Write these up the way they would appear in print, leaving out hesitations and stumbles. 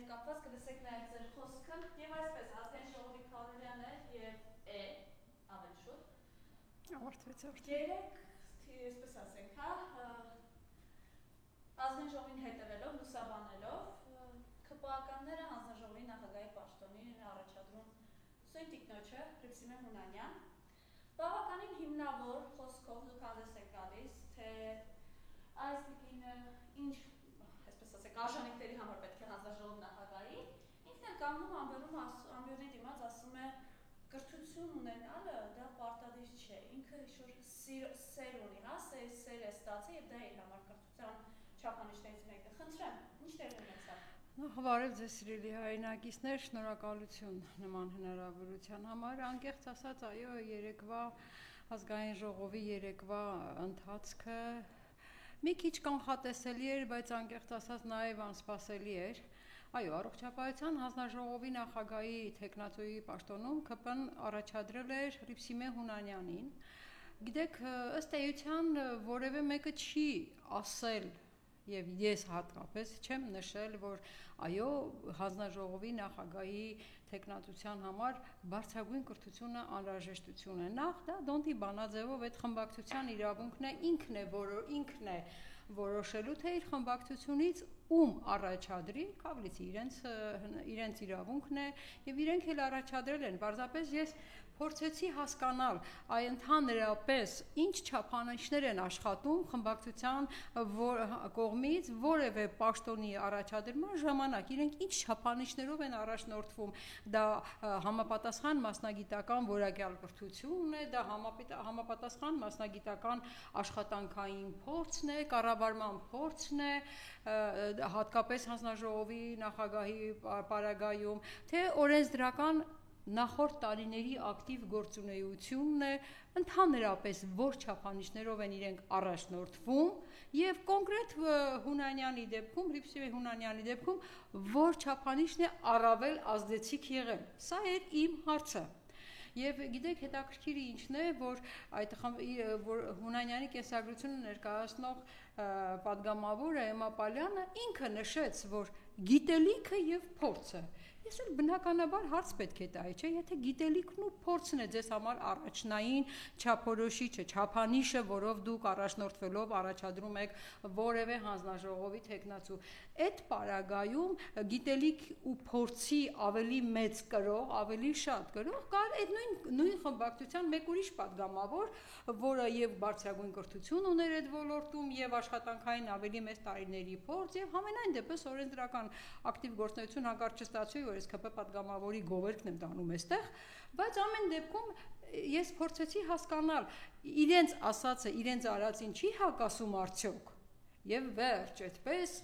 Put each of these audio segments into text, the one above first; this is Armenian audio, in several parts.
հետ կապված կլսեք նաև ձեր խոսքը եւ այսպես Ազգային ժողովի քարորյանն է եւ է ավելի շուտ ավարտվեց երեք այսպես ասենք հա Ազգային ժողովին հետևելով լուսաբանելով ԿՊԱ-ականները հանձնաժողովի նախագահի պաշտոնին առաջադրում Սույն տիկնոջը Հռիփսիմե Հունանյան բավականին հիմնավոր խոսքով դուք հանդես եք գալիս թե այս տիկինը ինչ այսպես ասենք արժանինքների համար պետք է հանձնաժողով նախագահի ինքն էլ կանգնում ամբյուրի դիմաց ասում է կրթություն ունենալը դա պարտադիր չէ ինքը ինչ-որ սեր ունի հա սեր է ստացել եւ դա իր համար կրթության չափանիշներից մեկը խնդրեմ ինչ տեղ ունեցավ Նախավարև ձեզ սիրելի հայրենակիցներ, շնորհակալություն նման հնարավորության համար, անկեղծ ասած, այո, երեկվա ազգային ժողովի երեկվա ընթացքը մի քիչ կանխատեսելի էր, բայց անկեղծ ասած նաև անսպասելի էր։ Այո, առողջապահության հանձնաժողովի նախագահի թեկնածուի պաշտոնում ԿՊ-ն առաջադրել էր Հռիփսիմե Հունանյանին։ Գիտեք, ըստ էության որևէ մեկը չի ասել Եվ ես հատկապես չեմ նշել, որ այո, հանձնաժողովի նախագահի թեկնածության համար բարձրագույն կրթությունը անհրաժեշտություն է։ Նախ դա Դոնտի բանաձևով այդ խմբակցության իրավունքն է որոշելու թե իր խմբակցությունից ում առաջադրի, կավլիցի իրենց իրավունքն է եւ իրենք էլ առաջադրել են։ Պարզապես ես փորձեցի հասկանալ այ ընդհանրապես ինչ չափանիշներ են աշխատում խմբակցության կողմից որևէ պաշտոնի առաջադրման ժամանակ իրենք ինչ չափանիշներով են առաջնորդվում դա համապատասխան մասնագիտական որակյալ կրթությունն է դա համապատասխան մասնագիտական աշխատանքային փորձն է կառավարման փորձն է հատկապես հանձնաժողովի նախագահի պարագայում թե օրենսդրական նախորդ տարիների ակտիվ գործունեությունն է ընդհանրապես որ չափանիշներով են իրենք առաջնորդվում եւ կոնկրետ Հունանյանի դեպքում Հռիփսիմե Հունանյանի դեպքում որ չափանիշն է առավել ազդեցիկ եղել սա էր իմ հարցը Եվ գիտեք հետաքրքիրը ինչն է, որ այդ Հունանյանի կենսագրությունը ներկայացնող պատգամավորը Էմմա Պալյանը ինքը նշեց, որ գիտելիքը եւ փորձը Ես էլ բնականաբար հարց պետք է տայի, չէ, եթե գիտելիքն ու փորձն է ձեզ համար առաջնային չափորոշիչը, չափանիշը, որով դուք առաջնորդվելով առաջադրում եք որևէ հանձնաժողովի թեկնածու, այդ պարագայում գիտելիք ու փորձի ավելի մեծ կրող, ավելի շատ կրող կար այդ նույն խմբակցության մեկ ուրիշ պատգամավոր, որը եւ բարձրագույն կրթություն ուներ այդ ոլորտում եւ աշխատանքային ավելի մեծ տարիների փորձ եւ համենայն դեպս օրենսդրական ակտիվ գործունեություն հանկարծ չստացվի որ ես ԿՊ պատգամավորի գովերքն եմ դանում այստեղ, բայց ամեն դեպքում ես փորձեցի հասկանալ իրենց ասածը, իրենց արածին չի հակասում արդյոք։ Եվ վերջ, այդպես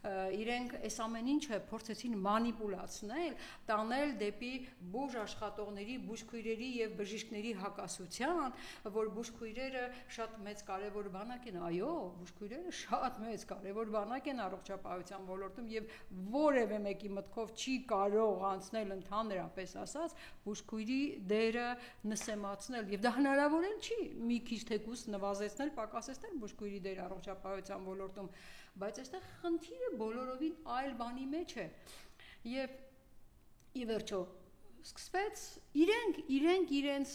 իրենք այս ամեն ինչը փորձեցին մանիպուլացնել, տանել դեպի բուժ աշխատողների, բուժքույրերի եւ բժիշկների հակասության, որ բուժքույրերը շատ մեծ կարևոր բանակ են, այո, բուժքույրերը շատ մեծ կարևոր բանակ են առողջապահության ոլորտում եւ որևէ մեկի մտքով չի կարող անցնել ընդհանրապես ասած բուժքույրի դերը նսեմացնել եւ դա հնարավոր էլ չի մի քիչ թեկուս նվազեցնել, պակասեցնել բուժքույրի դերը առողջապահության ոլորտում, բայց այստեղ խնդիրը բոլորովին այլ բանի մեջ է եւ ի վերջո սկսվեց իրենց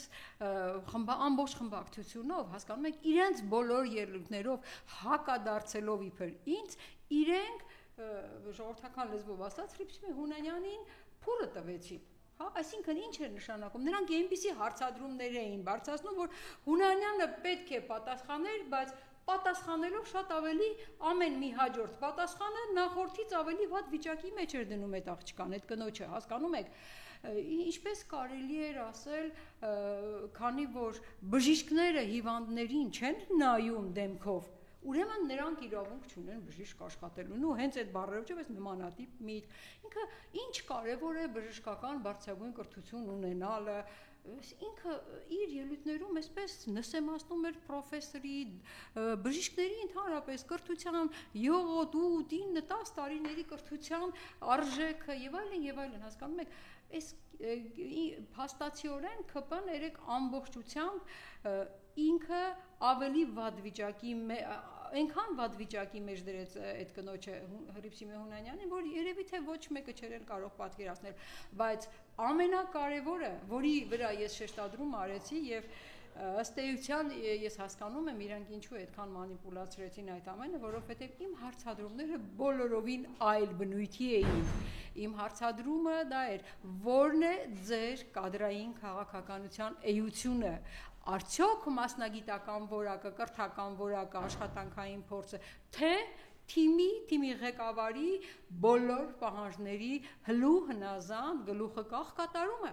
ամբողջ խմբակցությունով հասկանում եք իրենց բոլոր ելույթներով հակադարձելով իբր ինձ իրենք ժողովրդական լեզվով ասած Հռիփսիմե Հունանյանին փուրը տվեցին Հա, այսինքն ինչ է նշանակում նրանք այնպիսի հարցադրումներ էին բարձրացնում որ Հունանյանը պետք է պատասխաներ բայց պատասխանելով շատ ավելի ամեն մի հաջորդ պատասխանը նախորդից ավելի վատ վիճակի մեջ էր դնում այդ աղջկան, այդ կնոջը, հասկանում եք, ինչպես կարելի էր ասել, քանի որ բժիշկները հիվանդներին չեն նայում դեմքով, ուրեմն նրանք իրավունք չունեն բժիշկ աշխատելուն ու հենց այդ բառերով չէ, բայց նմանատիպ միտք, ինքը ինչ կարևոր է բժշկական բարձրագույն կրթություն ունենալը, ինքը իր ելույթներում այսպես նսեմացնում էր պրոֆեսորի, բժիշկների ընդհանրապես կրթության 7-8-10 տարիների կրթության արժեքը եւ այլն, հասկանում եք, այս փաստացիորեն ԿՊ-ն երեք ամբողջությամբ ինքը ավելի վատ վիճակի այնքան վատ վիճակի մեջ դրեց այդ կնոջը Հռիփսիմե Հունանյանին, որ երևի թե ոչ մեկը չէր կարող պատկերացնել, բայց ամենակարևորը, որի վրա ես շեշտադրում արեցի եւ ըստ էության ես հասկանում եմ իրանք ինչու այդքան մանիպուլացրեցին այդ ամենը, որովհետև իմ հարցադրումները բոլորովին այլ բնույթի էին։ Իմ հարցադրումը դա էր, որն է ձեր կադրային քաղաքականության էությունը, արդյոք մասնագիտական որակը, կրթական որակը, աշխատանքային փորձը, թե թիմի ղեկավարի բոլոր պահանջների հլու հնազանդ գլուխը կախ կատարումը։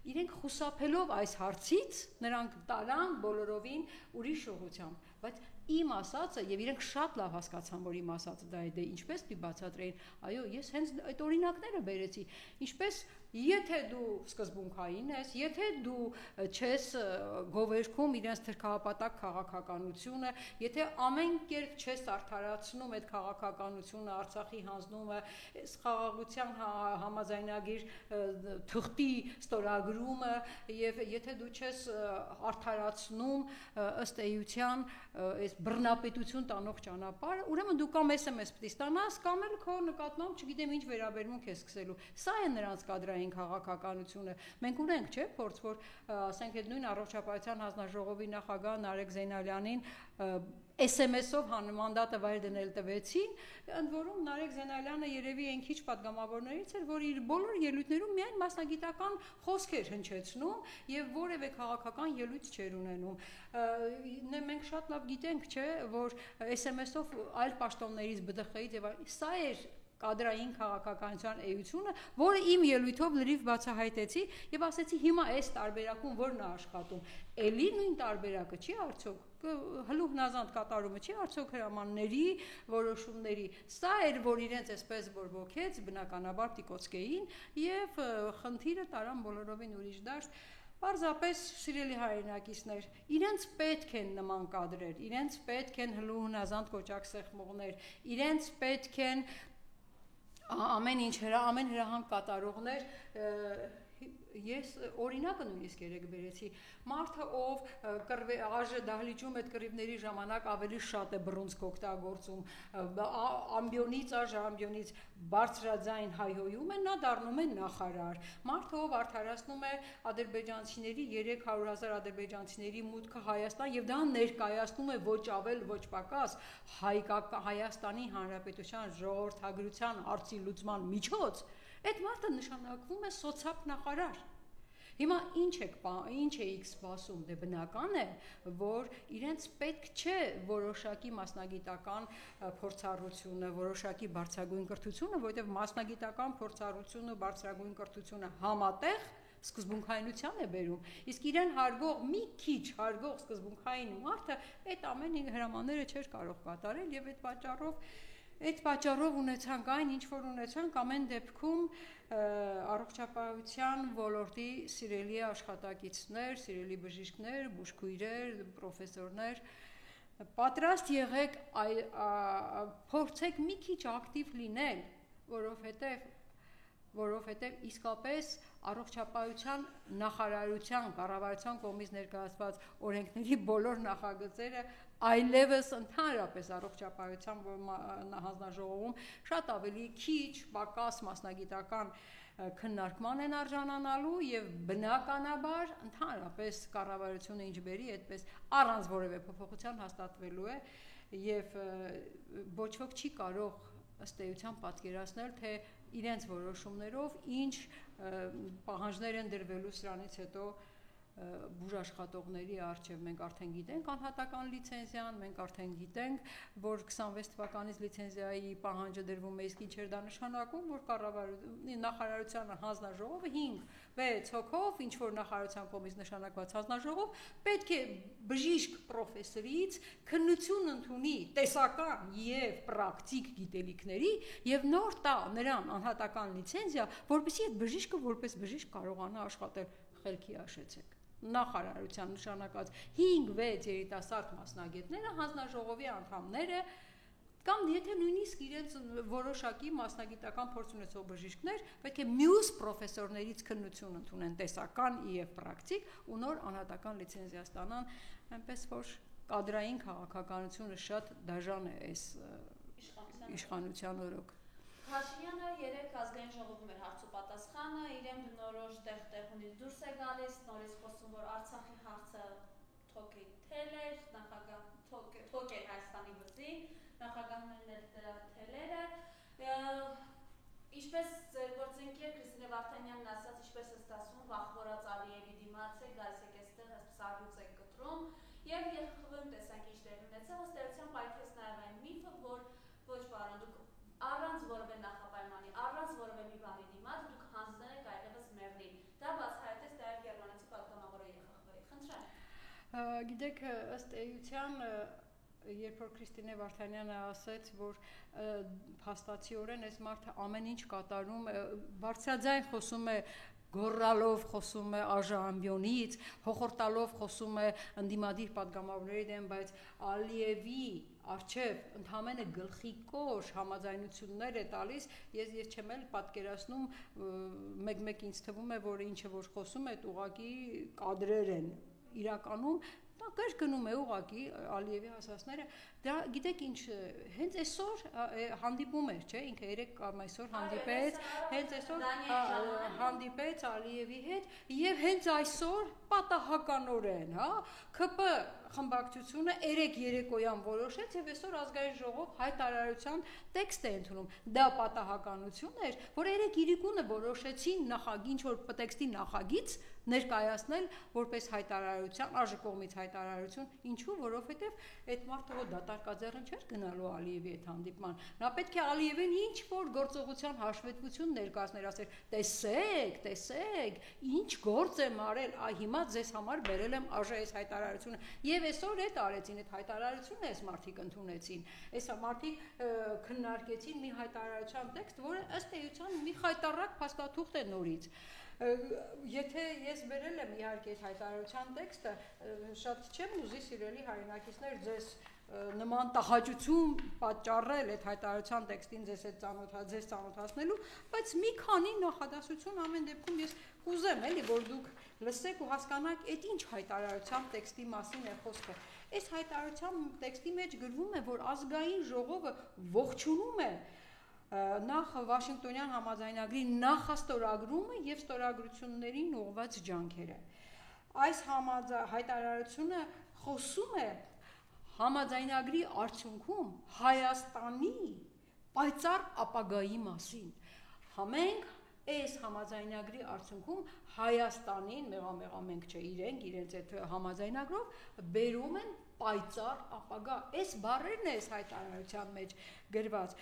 Իրենք խուսափելով այս հարցից նրանք տարան բոլորովին ուրիշ ուղղությամբ, բայց իմ ասածը եւ իրենք շատ լավ հասկացան, որ իմ ասածը դա է, դե ինչպես պիտի բացատրեին, այո, ես հենց այդ օրինակները բերեցի, ինչպես եթե դու սկզբունքային ես, եթե դու չես գովերքում իրենց թրքահապատակ քաղաքականությունը, եթե ամեն կերպ չես արդարացնում այդ քաղաքականությունը, Արցախի հանձնումը, խաղաղության համաձայնագիր թղթի ստորագրումը եւ եթե դու չես արդարացնում ըստ էության այս բռնապետություն տանող ճանապարհը, ուրեմն դու կամ SMS պիտի ստանաս, կամ էլ քո նկատմամբ չգիտեմ ինչ վերաբերմունք ես սկսելու։ Սա է նրանց կադրային քաղաքականությունը։ Մենք ունենք, չէ՞, փորձ, որ ասենք այդ նույն առողջապահության հանձնաժողովի նախագահ Նարեկ Զեյնալյանին SMS-ով մանդատը վայր դնել տվեցին, ընդ որում Նարեկ Զեյնալյանը երևի այն քիչ պատգամավորներից էր, որ իր բոլոր ելույթներում միայն մասնագիտական խոսք էր հնչեցնում եւ որևէ քաղաքական ելույթ չէր ունենում։ Մենք շատ լավ գիտենք, չէ, որ SMS-ով այլ պաշտոններից բդխ-ից եւ սա էր կադրային քաղաքականության էությունը, որը իմ ելույթով լրիվ բացահայտեցի եւ ասեցի հիմա այս տարբերակում որն է աշխատում։ Էլի նույն տարբերակը չի արդյոք հլու հնազանդ կատարումը չի արդյոք հրամանների որոշումների։ Սա էր, որ իրենց այսպես բորբոքեց, բնականաբար տիկոցկեին եւ խնդիրը տարան բոլորովին ուրիշ դաշտ։ Պարզապես սիրելի հայրենակիցներ, իրենց պետք են նման կադրեր, իրենց պետք են հլու հնազանդ կոճակ սեղմողներ, իրենց պետք են ամեն հրահանգ կատարողներ։ Ես օրինակը նույնիսկ երեք բերեցի, մարդը ով աժը դահլիճում այդ կռիվների ժամանակ ավելի շատ է բռունցք օգտագործում, ամբիոնից ամբիոնից բարձրաձայն հայհոյում է, նա դառնում է նախարար, մարդը ով արդարացնում է ադրբեջանցիների 300,000 ադրբեջանցիների մուտքը Հայաստան եւ դա ներկայացնում է ոչ ավել ոչ պակաս Հայաստանի Հանրապետության ժողովրդագրության հարցի լուծման միջոց, այդ մարդը նշանակվում է սոցապ նախարար։ Հիմա ինչ էիք սպասում, դե բնական է, որ իրենց պետք չէ որոշակի մասնագիտական փորձառությունը, որոշակի բարձրագույն կրթությունը, որովհետև մասնագիտական փորձառությունը, բարձրագույն կրթությունը համատեղ սկզբունքայնության է բերում, իսկ իրեն հարգող մի քիչ հարգող սկզբունքային մարդը այդ ամեն հրամանները չէր կարող կատարել եւ այդ պատճառով ունեցանք այն, ինչ որ ունեցանք, ամեն դեպքում առողջապահության ոլորտի սիրելի աշխատակիցներ, սիրելի բժիշկներ, բուժքույրեր, պրոֆեսորներ, պատրաստ եղեք փորձեք մի քիչ ակտիվ լինել, որովհետև իսկապես առողջապահության նախարարության, կառավարության կողմից ներկայացված օրենքների բոլոր նախագծերը այլևս ընդհանրապես առողջապահության հանձնաժողովում շատ ավելի քիչ, պակաս մասնագիտական քննարկման են արժանանալու եւ բնականաբար ընդհանրապես կառավարությունը ինչ բերի, այդպես առանց որևէ փոփոխության հաստատվելու է եւ ոչ ոք չի կարող ըստ էության պատկերացնել, թե իրենց որոշումներով ինչ պահանջներ են դրվելու սրանից հետո բուժաշխատողների առջև։ Մենք արդեն գիտենք անհատական լիցենզիան, մենք արդեն գիտենք, որ 26 թվականից լիցենզիայի պահանջը դրվում է, իսկ ինչ էր դա նշանակում, որ նախարարության հանձնաժողովը 5-6 հոգով, ինչ որ նախարարության կողմից նշանակված հանձնաժողով պետք է բժիշկ պրոֆեսորից քննություն ընդունի տեսական եւ պրակտիկ գիտելիքների եւ նոր տա նրան անհատական լիցենզիա, որպեսզի այդ բժիշկը որպես բժիշկ կարողանա աշխատել։ Խելքի հաշեցեք։ Նախարարության նշանակած 5-6 երիտասարդ մասնագետները հանձնաժողովի անդամները կամ եթե նույնիսկ իրենց որոշակի մասնագիտական փորձ ունեցող բժիշկներ պետք է մյուս պրոֆեսորներից քննություն ընդունեն տեսական եւ պրակտիկ ու նոր անհատական լիցենզիա ստանան, այնպես որ կադրային քաղաքականությունը շատ դաժան է այս իշխանության օրոք։ Փաշինյանը երեք ազգային ժողովում էր հարց ու պատասխանը, իրեն բնորոշ տեղունից դուրս է գալիս, նորից խոսում, որ Արցախի հարցը թոքի թել էր, թոք էր Հայաստանի վզի, նախագահն էլ դրա թելերը, ինչպես ձեր գործընկեր Քրիստինե Վարդանյանն ասաց, ինչպես է ստացվում, վախվորած Ալիևի դիմաց է, գալիս եք այստեղ, սարյուծ եք կտրում, եւ ԵԽԽՎ-ում տեսանք ինչ տեղի ունեցավ, ըստ էության պայթեց նաեւ այն միֆը, որ ոչ պարոն, դուք առանց որևէ նախապայմանի, առանց որևէ մի բանի դիմաց դուք հանձնել եք այլևս մեղրին։ Դա բացահայտեց նաև գերմանացի պատգամավորը ԵԽԽՎ-ի։ Խնդրեմ։ Գիտեք, ըստ էության, երբ որ Քրիստինե Վարդանյանը ասաց, որ փաստացիորեն այս մարդը ամեն ինչ կատարում, բարձրաձայն խոսում է, գոռալով խոսում է ԱԺ-ամբիոնից, հոխորտալով խոսում է ընդդիմադիր պատգամավորների դեմ, բայց Ալիևի արչև ընդհանրապես գլխի կոշ համաձայնություններ է տալիս, ես չեմ էլ պատկերացնում, մեկ-մեկ ինձ թվում է, որ ինչը որ խոսում է, ուղղակի կադրեր են իրականում, դա կրկնում է ուղղակի Ալիևի ասածները, դա գիտեք ինչ, հենց այսօր հանդիպում էր, չէ, ինքը երեք կամ այսօր հանդիպեց, հենց այսօր հանդիպեց Ալիևի հետ եւ հենց այսօր պատահականորեն, հա, ԿՊ խմբակցությունը երեկոյան որոշեց եւ այսօր ազգային ժողով հայտարարության տեքստ է ընդունում։ Դա պատահականություն էր, որ Իրիկունը որոշեցին նախագիծ, որ տեքստի նախագիծ ներկայացնել որպես հայտարարության, ԱԺ կողմից հայտարարություն, ինչու, որովհետև այդ մարդը դատարկաձեռն չէր գնալու Ալիևի այդ հանդիպման։ Նա պետք է Ալիևին ինչ որ գործողության հաշվետվություն ներկայացներ, ասեր, տեսեք, ինչ գործ եմ արել, հիմա ձեզ համար բերել եմ ԱԺ այս հայտարարությունը։ Եվ այսօր այդ արեցին, այդ հայտարարությունը այս մարդիկ ընդունեցին։ Այս մարդիկ քննարկեցին մի հայտարարության տեքստ, որը ըստ էության մի խայտառակ փաստաթուղթ է նորից։ Եթե ես բերել եմ իհարկե այդ հայտարարության տեքստը, շատ չեմ ուզի սիրելի հայրենակիցներ ձեզ նման տհաճություն պատճառել այդ հայտարարության տեքստին ձեզ ծանոթացնելու, բայց մի քանի նախադասություն ամեն դեպքում ես կուզեմ էլի, որ դուք լսեք ու հասկանաք, այդ ինչ հայտարարության տեքստի մասին է խոսքը։ Այս հայտարարության տեքստի մեջ գրվում է, որ ազգային ժողովը ողջունում է նախ Վաշինգտոնյան համաձայնագրի նախաստորագրումը եւ ստորագրություններին ուղղված ջանքերը։ Այս հայտարարությունը խոսում է համաձայնագրի արդյունքում Հայաստանի պայծառ ապագայի մասին։ Համենք այս համաձայնագրի արդյունքում Հայաստանին, մենք չէ, իրենց այդ համաձայնագրով բերում են պայծառ ապագա։ Այս բառերն է այս հայտարարության մեջ գրված։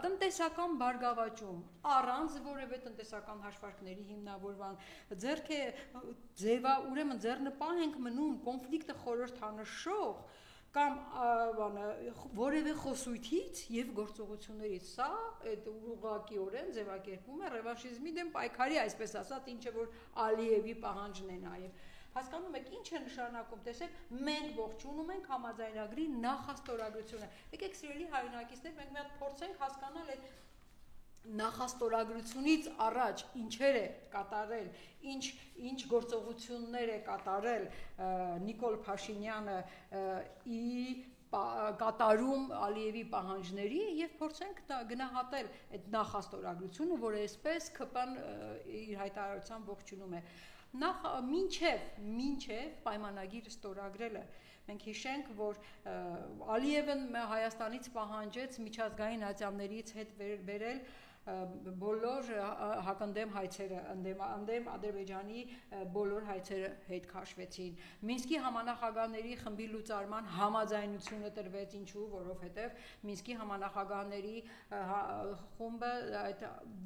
Տնտեսական բարգավաճում, առանց որևէ տնտեսական հաշվարկների հիմնավորման, ուրեմն ձեռնպահ ենք մնում կոնֆլիկտը խորհրդանշող կամ որևէ խոսույթից եւ գործողություններից։ Սա այդ ուղղակիորեն ձևակերպում է ռևանշիզմի դեմ պայքարի, այսպես ասած, ինչը որ Ալիևի պահանջն է նաեւ։ Հասկանում եք, ինչ է նշանակում, տեսեք, մենք ողջունում ենք համաձայնագրի նախաստորագրությունը։ Եկեք սիրելի հայրենակիցներ, մենք մի հատ փորձենք հասկանալ այդ նախաստորագրությունից առաջ ինչեր է կատարել, ինչ գործողություններ է կատարել Նիկոլ Փաշինյանը կատարում Ալիևի պահանջների եւ փորձենք գնահատել այդ նախաստորագրությունը, որը այսպես ԿՊ-ն իր հայտարարության ողջունում է։ Նախ մինչև պայմանագիրը ստորագրելը մենք հիշենք, որ Ալիևն Հայաստանից պահանջեց միջազգային ատյաններից հետ վերել բոլոր հակընդդեմ հայցերը, ընդդեմ Ադրբեջանի բոլոր հայցերը հետ քաշվեցին։ Մինսկի համանախագահների խմբի լուծարման համաձայնությունը տրվեց, ինչու, որովհետև Մինսկի համանախագահների խումբը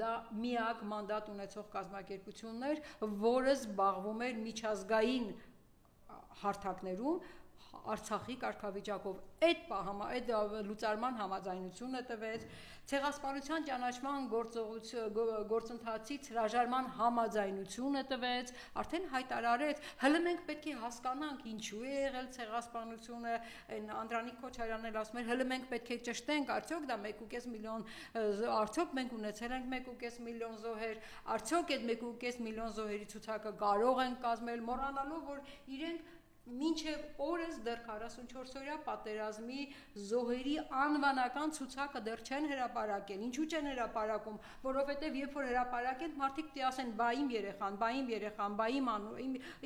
դա միակ մանդատ ունեցող կազմակերպությունն էր, որը զբաղվում էր միջազգային հարթակներում Արցախի կարգավիճակով։ Այդ լուծարման համաձայնությունը տվեց, ցեղասպանության ճանաչման գործընթացից հրաժարման համաձայնությունը տվեց, արդեն հայտարարեց, հələ մենք պետք է հասկանանք ինչու է եղել ցեղասպանությունը, այն Անդրանիկ Քոչարյանն էլ ասում էր, հələ մենք պետք է ճշտենք, արդյոք դա 1.5 միլիոն, արդյոք մենք ունեցել ենք 1.5 միլիոն զոհեր, արդյոք այդ 1.5 միլիոն զոհերի ցուցակը կարող են կազմել, մոռանալով, որ իրենք մինչև օրս դեռ 44-օրյա պատերազմի զոհերի անվանական ցուցակը դեռ չեն հրապարակել։ Ինչու չեն հրապարակում, որովհետև երբ որ հրապարակեն, մարդիկ պիտի ասեն՝ բա իմ երեխան, բա իմ երեխան, բա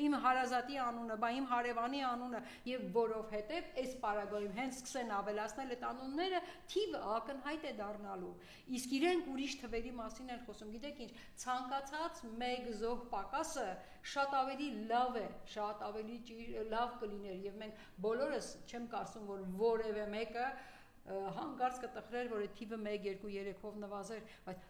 իմ հարազատի անունը, բա իմ հարևանի անունը, եւ որովհետև այս պարագայում հենց սկսեն ավելացնել այդ անունները, թիվը ակնհայտ է դառնալու։ Իսկ իրենք ուրիշ թվերի մասին են խոսում։ Գիտեք ինչ, ցանկացած մեկ զոհ պակասը շատ ավելի լավ է, շատ ավելի լավ կլիներ եւ մենք բոլորս չեմ կարծում, որ որևէ մեկը հանկարծ կտխրեր, որ այդ թիվը 1, 2, 3-ով նվազեր, բայց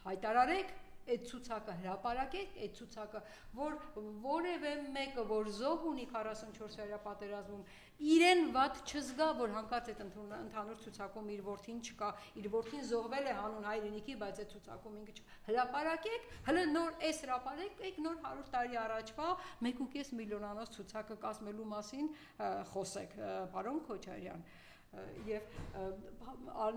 հայտարարեք, այդ ցուցակը հրապարակեք, այդ ցուցակը, որ որևէ մեկը, որ զոհ ունի 44-օրյա պատերազմում, իրեն վատ չզգա, որ հանկարծ այդ ընդհանուր ցուցակում իր որդին չկա, իր որդին զոհվել է հանուն հայրենիքի, բայց այդ ցուցակում ինքը չկա։ Հրապարակեք, հələ նոր էս հրապարակեք, նոր 100 տարի առաջվա 1.5 միլիոնանոց ցուցակը կազմելու մասին խոսեք, պարոն Քոչարյան։ Եվ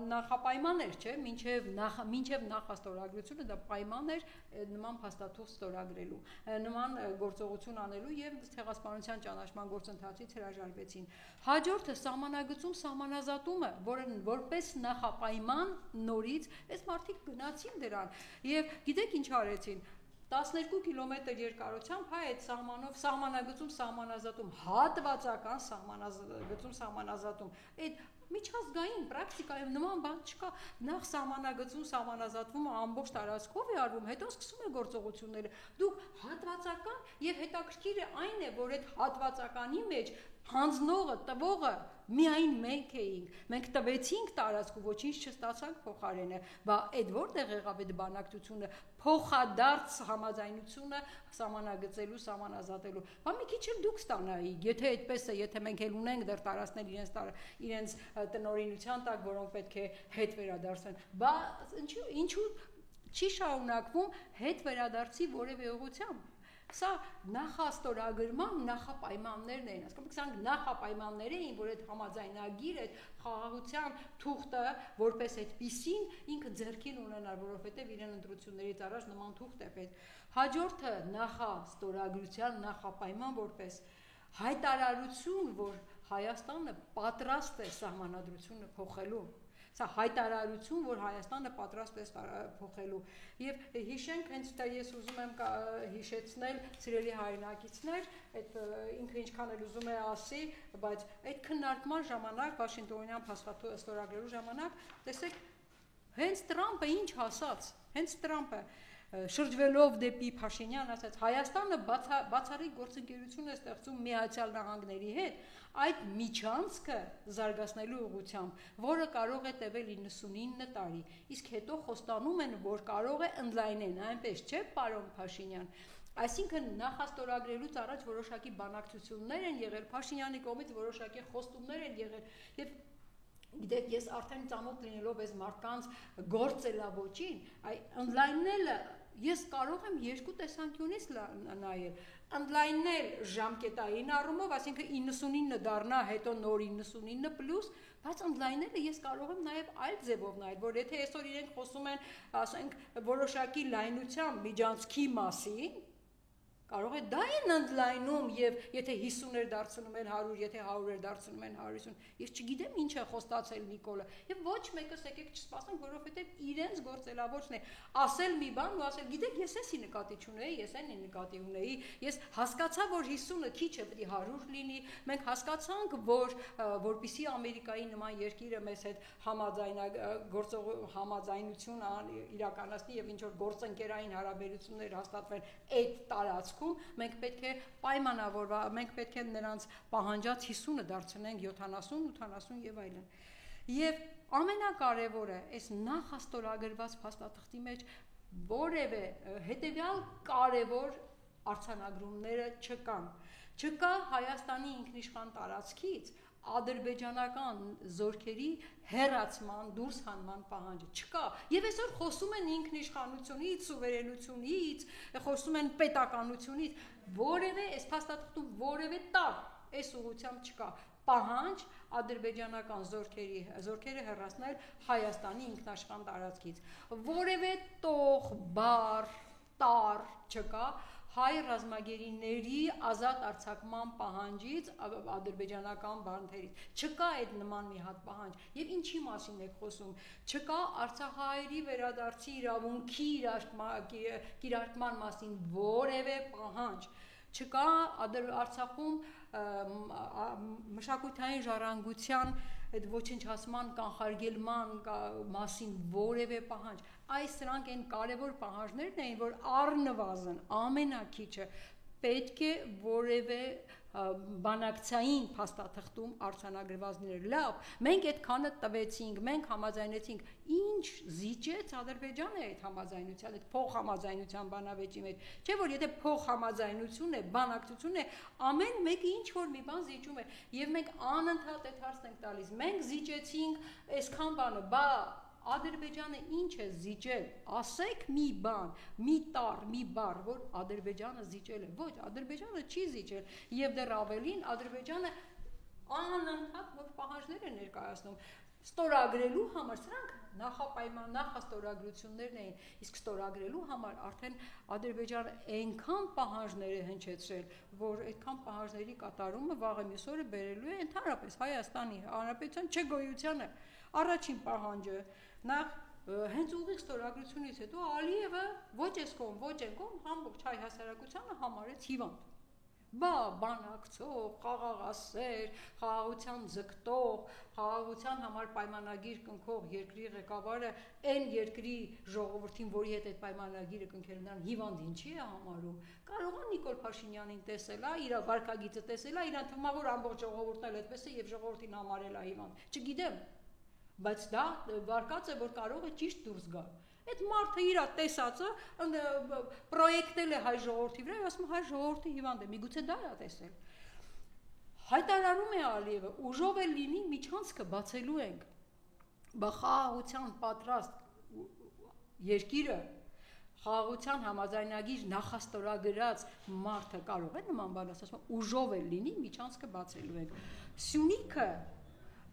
նախապայման էր, չէ, մինչև նախաստորագրությունը դա պայման էր նման փաստաթուղթ ստորագրելու, նման գործողություն անելու եւ ցեղասպանության ճանաչման գործընթացից հրաժարվեցին։ Հաջորդը սահմանագծում սահմանազատումը, որը որպես նախապայման նորից այս մարդիկ գնացին դրան եւ գիտեք ինչ արեցին 12 կիլոմետր երկարությամբ հայ այդ սահմանագծում սահմանազատում, հատվածական սահմանագծում սահմանազատում, այդ միջազգային պրակտիկայում նման բան չկա, նախ սահմանագծում սահմանազատումը ամբողջ տարածքով է արվում, հետո սկսում է գործողությունները, դուք հատվածական եւ հետաքրքիրը այն է, որ այդ հատվածականի մեջ հանձնողը, տվողը միայն մենք էինք, մենք տվեցինք տարածք ու ոչինչ չստացանք փոխարենը, բա այդ որտեղ եղավ այդ բանակցությունը, փոխադարձ համաձայնությունը սահմանագծելու, սահմանազատելու, բա մի քիչ էլ դուք ստանայիք, եթե այդպես է, եթե մենք էլ ունենք դեռ տարածքներ իրենց տնօրինության տակ, որոնք պետք է հետ վերադարձվեն, բա ինչու չի շարունակվում հետ վերադարձի որևէ ուղղությամբ։ Սա նախաստորագրման նախապայմաններն էին, ասենք սա նախապայմաններ էին, որ այդ համաձայնագիր, այդ խաղաղության թուղթը, որպես այդպիսին ինքը ձեռքին ունենար, որովհետև իրեն ընտրություններից առաջ նման թուղթ է պետք։ Հաջորդը նախաստորագրության նախապայման որպես հայտարարություն, որ Հայաստանը պատրաստ է սահմանադրությունը փոխելու։ Սա հայտարարություն, որ Հայաստանը պատրաստ է փոխելու։ Եվ հիշենք, հենց դա ես ուզում եմ հիշեցնել սիրելի հայրենակիցներ, այդ ինքը ինչքան էլ ուզում է ասի, բայց այդ քննարկման ժամանակ, Վաշինգտոնյան փաստաթուղթը ստորագրելու ժամանակ, տեսեք, հենց Տրամպը ինչ ասաց, հենց Տրամպը շրջվելով դեպի Փաշինյան ասաց, Հայաստանը բացառիկ գործընկերություն է ստեղծում Միացյալ Նահանգների հետ, այդ միջանցքը զարգացնելու ուղղությամբ, որը կարող է տևել 99 տարի, իսկ հետո խոստանում են, որ կարող է ընդլայնեն, այնպես չէ, պարոն Փաշինյան։ Այսինքն նախաստորագրելուց առաջ որոշակի բանակցություններ են եղել, Փաշինյանի կողմից որոշակի խոստումներ են եղել, եւ գիտեք, ես արդեն ծանոթ լինելով այս մարդկանց գործելավոճին, ընդլայնելը ես կարող եմ երկու տեսանկյունից նայել, ընդլայնել ժամկետային առումով, այսինքն 99 դառնա, հետո նոր 99 պլյուս, բայց ընդլայնելը ես կարող եմ նաև այլ ձևով նայել, որ եթե այսօր իրենք խոսում են, ասենք, որոշակի լայնության միջանցքի մասին, կարող է դա են ընդլայնում եւ եթե 50 էր դարձնում են 100, եթե 100 էր դարձնում են 150, ես չգիտեմ ինչ է խոստացել Նիկոլը եւ ոչ մեկը եկեք չսպասենք, որովհետեւ իրենց գործելավոճն է ասել մի բան ու ասել, գիտեք, ես էսի նկատի չունեի, ես այն նկատի ունեի, ես հասկացա, որ 50-ը քիչ է, պետք է 100 լինի, մենք հասկացանք, որ որպիսի Ամերիկայի նման երկիրը մեզ հետ համաձայնություն իրականացնի եւ ինչ որ գործընկերային հարաբերություններ հաստատվեն այդ տարածքում, մենք պետք է պայմանավորվենք, մենք պետք է նրանց պահանջած 50-ը դարձնենք 70, 80 եւ այլն։ Եվ ամենակարևորը, այս նախաստորագրված փաստաթղթի մեջ որևէ հետեւյալ կարևոր արձանագրումները չկան։ Չկա Հայաստանի ինքնիշխան տարածքից ադրբեջանական զորքերի հեռացման, դուրս հանման պահանջը չկա։ Եվ այսօր խոսում են ինքնիշխանությունից, սուվերենությունից, խոսում են պետականությունից, որևէ այս փաստաթղթում որևէ տար այս ուղղությամբ չկա։ Պահանջ ադրբեջանական զորքերը հեռացնել Հայաստանի ինքնաշխան տարածքից։ Որևէ տող, բար, տար չկա հայ ռազմագերիների ազատ արձակման պահանջից ադրբեջանական բանտերից չկա այդ նման մի հատ պահանջ եւ ինչի մասին եք խոսում չկա արցախահայերի վերադարձի իրավունքի կիրարկման մասին որևէ պահանջ չկա Արցախում մշակութային ժառանգության այդ ոչնչացման կանխարգելման մասին որևէ պահանջ այս սրանք այն կարևոր պահանջներն էին որ առնվազն ամենակիչը պետք է որևէ բանակցային փաստաթղթում արձանագրված լիներ լավ մենք այդքանը տվեցինք մենք համաձայնեցինք ինչ զիջեց Ադրբեջանը այդ համաձայնության այդ փոխհամաձայնության բանավեճի մեջ չէ որ եթե փոխհամաձայնություն է բանակցություն է ամեն մեկը ինչ որ մի բան զիջում է եւ մենք անընդհատ այդ հարցն ենք տալիս մենք զիջեցինք այսքան բանը բա Ադրբեջանը ինչ է զիջել ասեք մի բան մի տառ մի բառ որ Ադրբեջանը զիջել է ոչ Ադրբեջանը չի զիջել եւ դեռ ավելին Ադրբեջանը անընդհատ որ պահանջներ է ներկայացնում ստորագրելու համար սրանք նախապայման նախաստորագրություններն էին իսկ ստորագրելու համար արդեն Ադրբեջանը այնքան պահանջներ է հնչեցրել որ այդքան պահանջների կատարումը վաղը մյուս օրը բերելու է ընդհանրապես Հայաստանի Հանրապետության չգոյությանը առաջին պահանջը նախ հենց ուղիղ ստորագրությունից հետո Ալիևը ոչ այս կողմ ոչ այն կողմ ամբողջ հայ հասարակությանը համարեց հիվանդ բա բանակցող խաղաղասեր խաղաղության ձգտող խաղաղության համար պայմանագիր կնքող երկրի ղեկավարը այն երկրի ժողովրդին որի հետ այդ պայմանագիրը կնքել նրան հիվանդ ինչի է համարում կարող է Նիկոլ Փաշինյանին տեսել իր վարկագիծը տեսել իրան թվում է որ ամբողջ ժողովուրդն էլ այդպես է եւ ժողովրդին համարել է հիվանդ չգիտեմ բայց դա վարկած է որ կարող է ճիշտ դուրս գալ այդ մարդը իր տեսածը պրոյեկտել է հայ ժողովրդի վրա եւ ասում հայ ժողովրդի հիվանդ է միգուցե դա է տեսել հայտարարում է Ալիևը ուժով է լինի միջանցքը բացելու ենք բա խաղաղության պատրաստ երկիրը խաղաղության համաձայնագիր նախաստորագրած մարդը կարող է նման բան ասում ուժով է լինի միջանցքը բացելու ենք Սյունիքը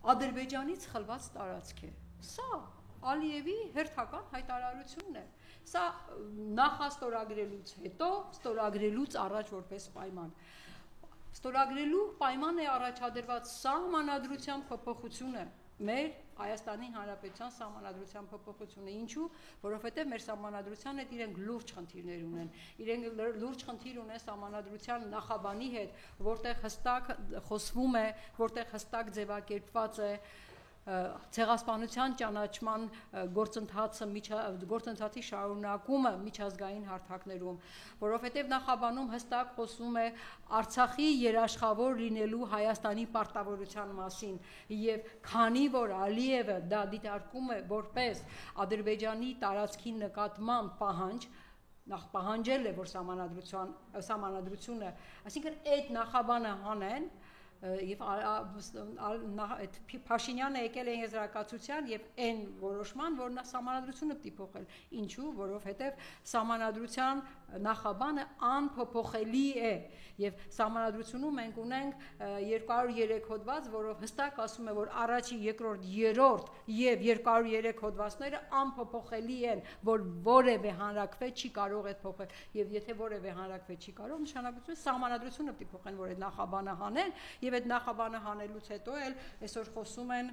Ադրբեջանից խլված տարածք է սա Ալիևի հերթական հայտարարությունն է սա նախաստորագրելուց հետո ստորագրելուց առաջ որպես պայման ստորագրելու պայման է առաջադրված սահմանադրության փոփոխությունը մեր Հայաստանի Հանրապետության սահմանադրության փոփոխությունը ինչու որովհետև մեր սահմանադրության հետ իրենք լուրջ խնդիրներ ունեն իրենք լուրջ խնդիր ունեն սահմանադրության նախաբանի հետ որտեղ հստակ խոսվում է որտեղ հստակ ձևակերպված է ցեղասպանության ճանաչման գործընթացի շարունակումը միջազգային հարթակներում, որովհետև նախաբանում հստակ խոսում է Արցախի երաշխավոր լինելու Հայաստանի պարտավորության մասին եւ քանի որ Ալիևը դա դիտարկում է որպես Ադրբեջանի տարածքի նկատմամբ պահանջ նախ պահանջել է որ սահմանադրությունը, այսինքն այդ նախաբանը հանեն եւ այդ Փաշինյանը եկել է եզրակացության եւ այն որոշման որ նա սահմանադրությունը պիտի փոխել ինչու որովհետեւ սահմանադրության նախաբանը անփոփոխելի է եւ սահմանադրությունում մենք ունենք 203 հոդված որով հստակ ասում է որ առաջի երկրորդ երրորդ եւ 203 հոդվածները անփոփոխելի են որ որևէ հանրակրվե չի կարող այդ փոխել եւ եթե որևէ հանրակրվե չի կարող նշանակություն սահմանադրությունը պիտի փոխեն որ այդ նախաբանը հանեն եւ այդ նախաբանը հանելուց հետո էլ այսօր խոսում են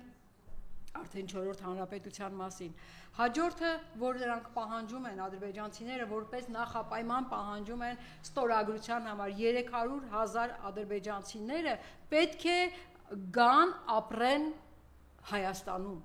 արդեն 4-րդ հանրապետության մասին հաջորդը որ նրանք պահանջում են ադրբեջանցիները որպես նախապայման պահանջում են ստորագրության համար 300,000 ադրբեջանցիները պետք է գան ապրեն Հայաստանում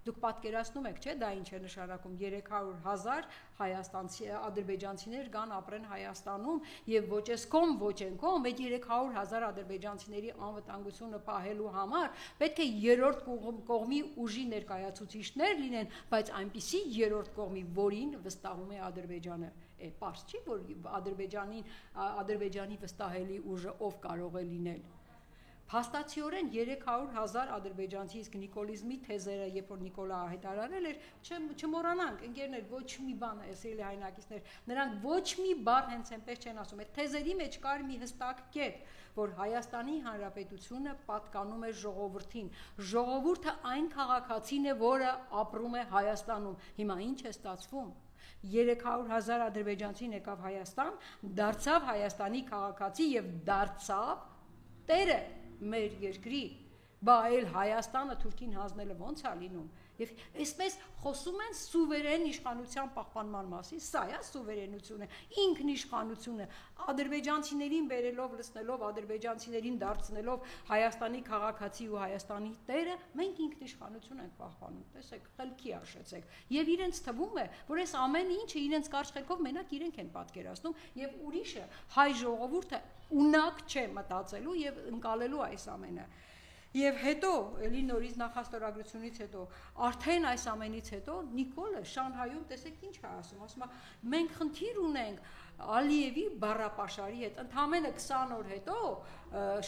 դուք պատկերացնում եք չէ դա ինչ է նշանակում 300,000 հայաստանցի ադրբեջանցիներ կան ապրեն Հայաստանում եւ ոչ այս կողմ ոչ այն կողմ այդ 300,000 ադրբեջանցիների անվտանգությունը պահելու համար պետք է երրորդ կողմի ուժի ներկայացուցիչներ լինեն բայց այնպիսի երրորդ կողմի որին վստահում է Ադրբեջանը պարզ չի որ Ադրբեջանի վստահելի ուժը ով կարող է լինել Փաստացիորեն 300,000 ադրբեջանցի, իսկ նիկոլիզմի թեզերը, երբ որ Նիկոլա հայտարարել էր, չմոռանանք, ընկերներ, ոչ մի բան, սիրելի հայրենակիցներ, նրանք ոչ մի բառ հենց այնպես չեն ասում, այդ թեզերի մեջ կար մի հստակ կետ, որ Հայաստանի Հանրապետությունը պատկանում է ժողովրդին, ժողովուրդը այն քաղաքացին է, որը ապրում է Հայաստանում, հիմա ինչ է ստացվում, 300,000 ադրբեջանցին եկավ Հայաստան, դարձավ Հայաստանի քաղաքացի և դարձավ տերը մեր երկրի, բա էլ Հայաստանը Թուրքին հանձնելը ոնց է լինում, և այսպես խոսում են սուվերեն իշխանության պահպանման մասին, սա է սուվերենությունը, ինքնիշխանությունը, ադրբեջանցիներին բերելով, լցնելով, ադրբեջանցիներին դարձնելով Հայաստանի քաղաքացի ու Հայաստանի տերը, մենք ինքնիշխանություն ենք պահպանում, տեսեք, խելքի հաշեցեք, և իրենց թվում է, որ այս ամեն ինչը իրենց կարծիքով մենակ իրենք են պատկերացնում, և ուրիշը հայ ժողովուրդը ունակ չէ մտածելու և ընկալելու այս ամենը։ Եվ հետո, էլի նորից նախաստորագրությունից հետո, արդեն այս ամենից հետո Նիկոլը Շանհայում տեսեք ինչ է ասում է, մենք խնդիր ունենք Ալիևի բառապաշարի հետ, ընդամենը 20 օր հետո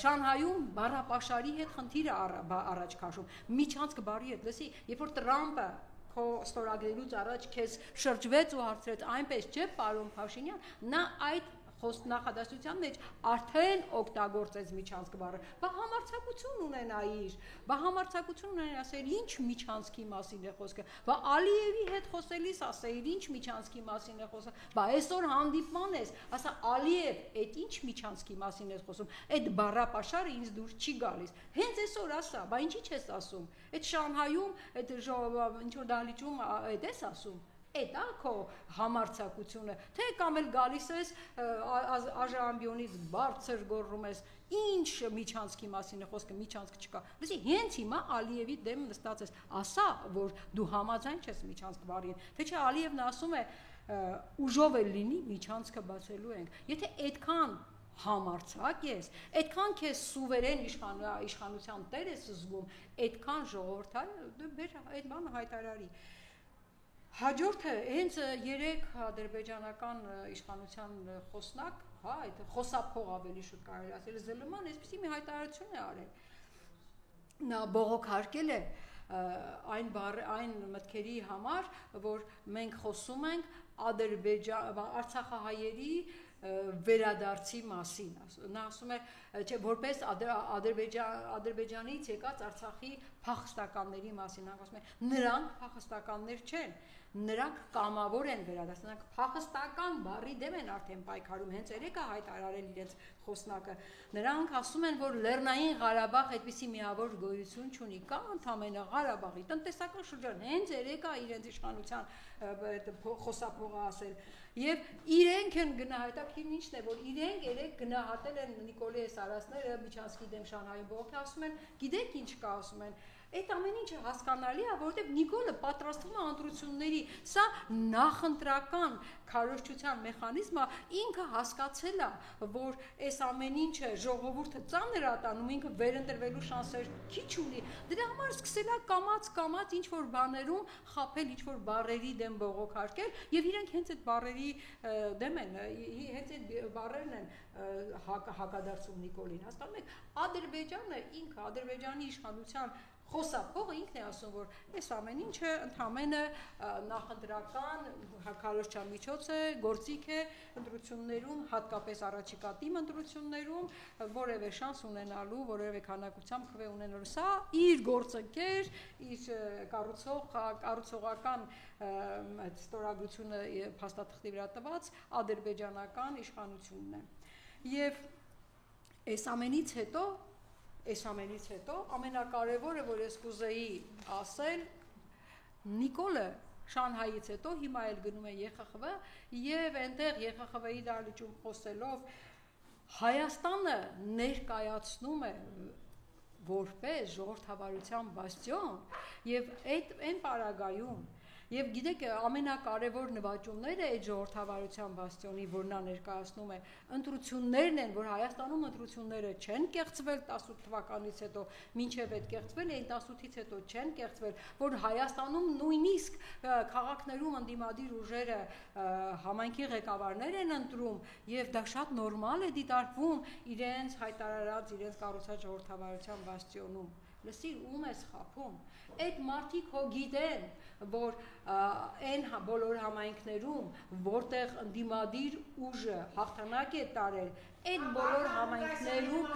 Շանհայում բառապաշարի հետ խնդիր է առաջ քաշում, միջանցք բառի հետ, լսի, երբ որ Տրամպը քո ստորագրելուց առաջ քեզ շրջվեց ու հարցրեց, այնպես չէ, պարոն Փաշինյան, նա այդ նախադասության մեջ արդեն օգտագործեց միջանցք բառը, բա համարձակություն ունենայիր, ասել ինչ միջանցքի մասին է խոսքը, բա Ալիևի հետ խոսելիս ասեիր ինչ միջանցքի մասին է խոսքը, բա այսօր հանդիպման ես, ասա Ալիև, այդ ինչ միջանցքի մասին ես խոսում, այդ բառապաշարը ինձ դուր չի գալիս, հենց այսօր ասա, բա ինչի չես ասում, այդ Շանհայում, այդ ինչ-որ դահլիճում այդ ես ասում, Էդ է քո համարձակությունը, թե կամ էլ գալիս ես աժամբիոնից բարձր գոռում ես, ինչ միջանցքի մասին է խոսքը, միջանցք չկա, լսի, հենց հիմա Ալիևի դեմ նստած ես, ասա, որ դու համաձայն չես միջանցք բառին, թե չէ Ալիևն ասում է, ուժով էլ լինի միջանցքը բացելու ենք, եթե այդքան համարձակ ես, այդքան քեզ սուվերեն իշխանության տեր ես զգում, այդքան ժողովրդարը, դու բեր այդ բանը հայտարարի, Հաջորդը հենց 3 ադրբեջանական իշխանության խոսնակ, հա, այդ խոսափող ավելի շուտ կարելի ասել, ԶԼՄ-ն այսպեսի մի հայտարարություն է արել։ Նա բողոքարկել է այն մտքերի համար, որ մենք խոսում ենք արցախահայերի վերադարձի մասին, նա ասում է, չէ, որպես ադրբեջանից եկած Արցախի փախստականների մասին, ասում է, նրանք փախստականներ չեն, նրանք կամավոր են վերադարձ, նրանք փախստական բառի դեմ են արդեն պայքարում, հենց երեկ է հայտարարել իրենց խոսնակը, նրանք ասում են, որ Լեռնային Ղարաբաղ այդպիսի միավոր գոյություն չունի, կա ընդամենը Ղարաբաղի տնտեսական շրջան, հենց երեկ է իրենց իշխանության խոսափողը ասել, և իրենք են գնահատակին ինչն է, որ իրենք երեկ գնահատել են Նիկոլի այս արասները միջանցքի դեմ Շանհայում բողոքի, ասում են, գիտեք ինչ կա, ասում են, այդ ամեն ինչը հասկանալի է, որովհետև Նիկոլը պատրաստվում է ընտրությունների, սա նախընտրական քարոզչության մեխանիզմը ինքը հասկացել է, որ այս ամեն ինչը ժողովուրդը ծանր է տանում, ինքը վերընտրվելու շանսեր քիչ ունի, դրա համար սկսել է կամաց ինչ-որ բաներում խաբել, ինչ-որ բառերի դեմ բողոքարկել, և իրենք հենց այդ բառերի դեմ են, հենց այդ բառերն են հակադարձում Նիկոլին, հասկանում եք, Ադրբեջանը ինքը, Ադրբեջանի իշխանության խոսափողը ինքն է ասում, որ այս ամեն ինչը ընդամենը նախընտրական քարոզչական միջոց է, գործիք է ընտրություններում, հատկապես առաջիկա թիմ ընտրություններում, որևէ շանս ունենալու, որևէ քանակությամբ քվե ունենալու, սա իր գործը կեր, իր կառուցողական ստորագրությունը փաստաթղթի վրա տված ադրբեջանական իշխանությունն է։ Եվ այս ամենից հետո ամենակարևորը, որ ես կուզեի ասել, Նիկոլը Շանհայից հետո հիմա էլ գնում է ԵԽԽՎ և այնտեղ ԵԽԽՎ-ի դահլիճում խոսելով Հայաստանը ներկայացնում է որպես ժողովրդավարության բաստիոն և այն պարագայում Եվ գիտեք, ամենակարևոր նվաճումները այդ ժողովրդավարության բաստիոնի, որ նա ներկայացնում է, ընտրություններն են, որ Հայաստանում ընտրությունները չեն կեղծվել 18 թվականից հետո, մինչև այդ կեղծվել էին 18-ից հետո չեն կեղծվել, որ Հայաստանում նույնիսկ քաղաքներում ընդդիմադիր ուժերը համայնքի ղեկավարներ են ընտրում, եւ դա շատ նորմալ է դիտարկվում իրենց հայտարարած, իրենց կառուցած ժողովրդավարության բաստիոնում։ Լսիր, ում ես խափում։ Այդ մարդիկ հո գիտեն, որ այն բոլոր համայնքներում, որտեղ ընդդիմադիր ուժը հաղթանակ է տարել, այդ բոլոր համայնքներում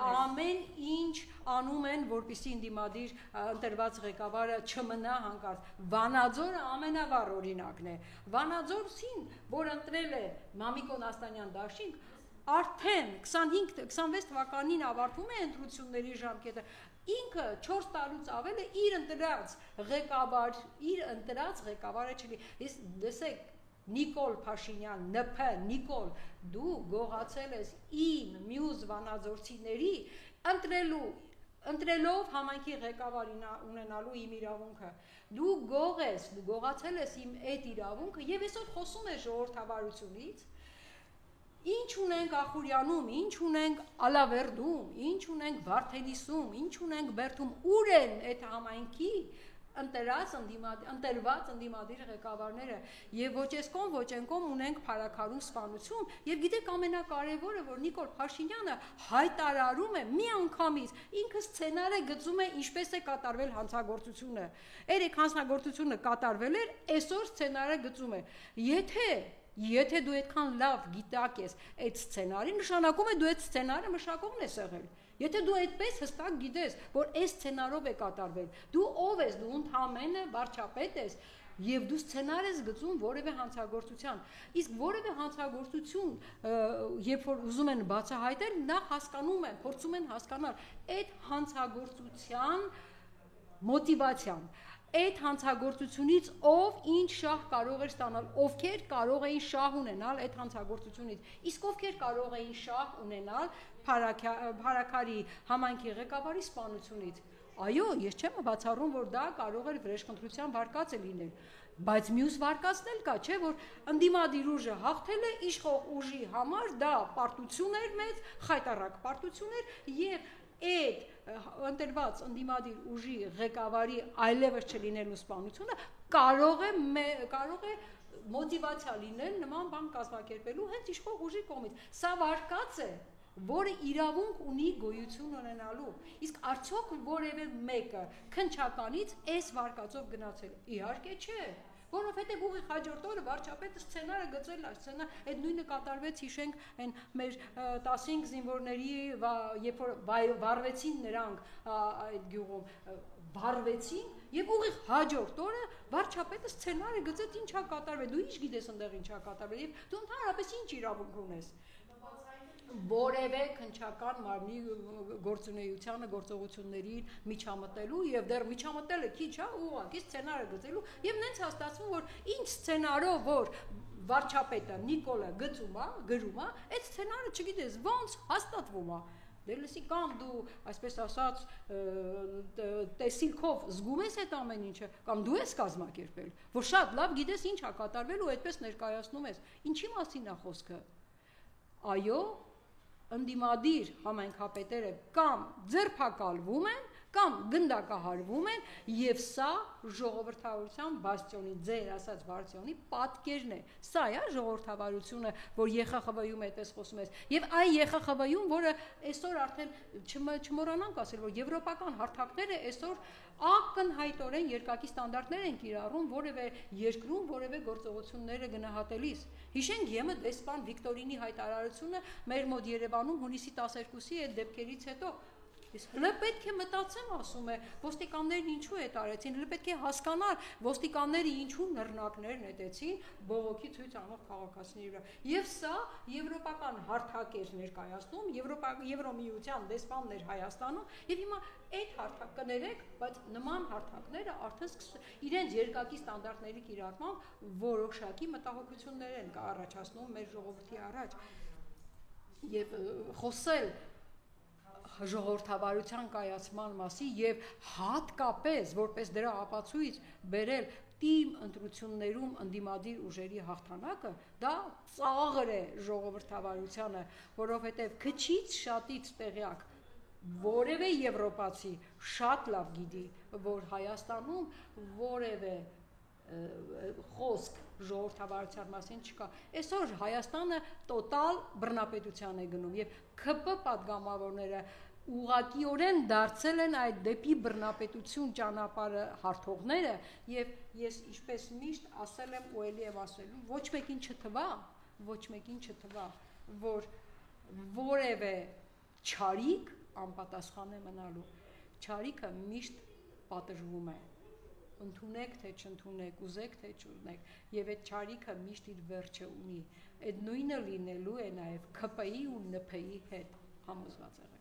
ամեն ինչ անում են, որպեսզի ընդդիմադիր ընտրված ղեկավարը չմնա հանկարծ։ Վանաձորը ամենավառ օրինակն է։ Վանաձորին, որ ընտրել է Մամիկոն Աստանյան դաշինք, արդեն 25-26 թվականին ավարտվում է ընտրությունների ժամկետը, ինքը 4 տարուց ավել է իր ընտրած ղեկավարը չլի։ Լսեք, Նիկոլ Փաշինյան, ՆՓ, Նիկոլ, դու գողացել ես իմ մյուս վանաձորցիների ընտրելով համայնքի ղեկավար ունենալու իմ իրավունքը։ Դու գող ես, դու գողացել ես իմ այդ իրավունքը եւ այսօր խոսում ես ժողովրդավարությունից։ Ինչ ունենք Ախուրյանում, ինչ ունենք Ալավերդում, ինչ ունենք Վարդենիսում, ինչ ունենք Բերդում, ուր են այդ համայնքի ընտրված ընդդիմադիր ղեկավարները եւ ոչ այս կողմ ոչ այն կողմ ունենք փարակարուն սպանություն եւ գիտեք ամենակարևորը որ Նիկոլ Փաշինյանը հայտարարում է մի անգամից ինքը սցենարը գծում է ինչպես է կատարվել հանցագործությունը երեք հանցագործությունը կատարվել էր այսօր սցենարը գծում է Եթե դու այդքան լավ գիտակ ես այդ սցենարին, նշանակում է դու այդ սցենարը մշակողն ես եղել։ Եթե դու այդպես հստակ գիտես, որ այս սցենարով է կատարվել, դու ով ես, դու ընդհանրապես վարչապետ ես, եւ դու սցենար ես գծում որևէ հանցագործության։ Իսկ որևէ հանցագործություն, երբ որ ուզում են բացահայտել, նա հասկանում են, փորձում են հասկանալ այդ հանցագործության մոտիվացիան։ Այդ հանցագործությունից ով ինչ շահ կարող էր ստանալ, ովքեր կարող էին շահ ունենալ այդ հանցագործությունից, իսկ ովքեր կարող էին շահ ունենալ Փարաքարի համայնքի ղեկավարի սպանությունից։ Այո, ես չեմ բացառում, որ դա կարող էր վրեժխնդրության վարկածը լինել, բայց մյուս վարկածն էլ կա, չէ, որ ընդդիմադիր ուժը հաղթել է իշխող ուժի համար, դա պարտություն էր մեծ, խայտառակ պարտություն էր եւ այդ ընտրված ընդդիմադիր ուժի ղեկավարի այլևս չլինելու սպանությունը կարող է մոտիվացիա լինել նման բան կազմակերպելու հենց իշխող ուժի կողմից։ Սա վարկած է, որը իրավունք ունի գոյություն ունենալու։ Իսկ արդյոք որևէ մեկը քննչականից այս վարկածով գնացել։ Իհարկե չէ։ Որովհետև ուղիղ հաջորդ օրը վարչապետը սցենարը գծել է, այդ նույնը կատարվեց, հիշենք, այն մեր 15 զինվորների, երբ որ վարվեցին նրանք այդ գյուղում, վարվեցին եւ ուղիղ հաջորդ օրը վարչապետը սցենարը գծեց ինչա կատարվել, դու ինչ գիտես այնտեղ ինչա կատարվել եւ դու ընդհանրապես ինչ իրավունք ունես։ Որևէ քննչական մարմնի գործունեությանը, գործողություններին միջամտելու եւ դեռ միջամտելը քիչ է, ուղղակի սցենարը գծելու եւ նենց հաստատվում, որ ինչ սցենարով որ վարչապետը Նիկոլը գծում է, գրում է, այդ սցենարը չգիտես ոնց հաստատվում է։ Դե լսի կամ դու, այսպես ասած, տեսիլքով զգում ես այդ ամեն ինչը, կամ դու ես կազմակերպել, որ շատ լավ գիտես ինչ է կատարվել ու այդպես ներկայացնում ես։ Ինչի մասին է խոսքը։ Այո, ընդդիմադիր համայնքապետերը կամ ձերբակալվում են, կամ գնդակահարվում են, եւ սա ժողովրդավարության բաստիոնի, ձեր ասած բաստիոնի պատկերն է։ Սա է ժողովրդավարությունը, որ ԵԽԽՎ-ում այդպես խոսում ես։ Եվ այն ԵԽԽՎ-ում, որը այսօր արդեն չմոռանանք ասել, որ եվրոպական հարթակները այսօր ակնհայտորեն երկակի ստանդարտներ են կիրառում որևէ երկրում որևէ գործողությունները գնահատելիս։ Հիշենք ԵՄ դեսպան Վիկտորինի հայտարարությունը մեր մոտ Երևանում հունիսի 12-ի այդ դեպքերից հետո։ Հələ պետք է մտածեմ, ասում է, ոստիկաններն ինչու է տարեցին, հələ պետք է հասկանալ, ոստիկանները ինչու նռնակներ նետեցին բողոքի ցույց անող քաղաքացիների վրա։ Եվ սա եվրոպական հարթակ էր ներկայացնում, Եվրոմիության դեսպաններ Հայաստանում, եւ հիմա այդ հարթակ կներեք, բայց նման հարթակները արդեն իրենց երկակի ստանդարտների կիրառմամբ որոշակի մտահոգություններ են առաջացնում մեր ժողովրդի առաջ։ Եվ խոսել ժողովրդավարության կայացման մասին եւ հատկապես որպես դրա ապացույց բերել թիմ ընտրություններում ընդդիմադիր ուժերի հաղթանակը, դա ծաղր է ժողովրդավարությանը, որովհետեւ քչից շատից տեղյակ որևէ եվրոպացի շատ լավ գիտի, որ Հայաստանում որևէ խոսք ժողովրդավարության մասին չկա։ Այսօր Հայաստանը տոտալ բռնապետության է գնում եւ ԿՊ պատգամավորները ուղղակիորեն դարձել են այդ դեպի բռնապետություն ճանապարհը հարթողները եւ ես ինչպես միշտ ասել եմ ու ելի եմ ասելու, ոչ մեկին չթվա, որ որևէ չարիք անպատասխան է մնալու։ Չարիքը միշտ պատժվում է։ Ընդունեք թե չընդունեք, ուզեք թե չուզեք, եւ այդ չարիքը միշտ իր վերջը ունի։ Այդ նույնը լինելու է նաեւ ԿՊ-ի ու ՆՓ-ի հետ, համոզված եղեք։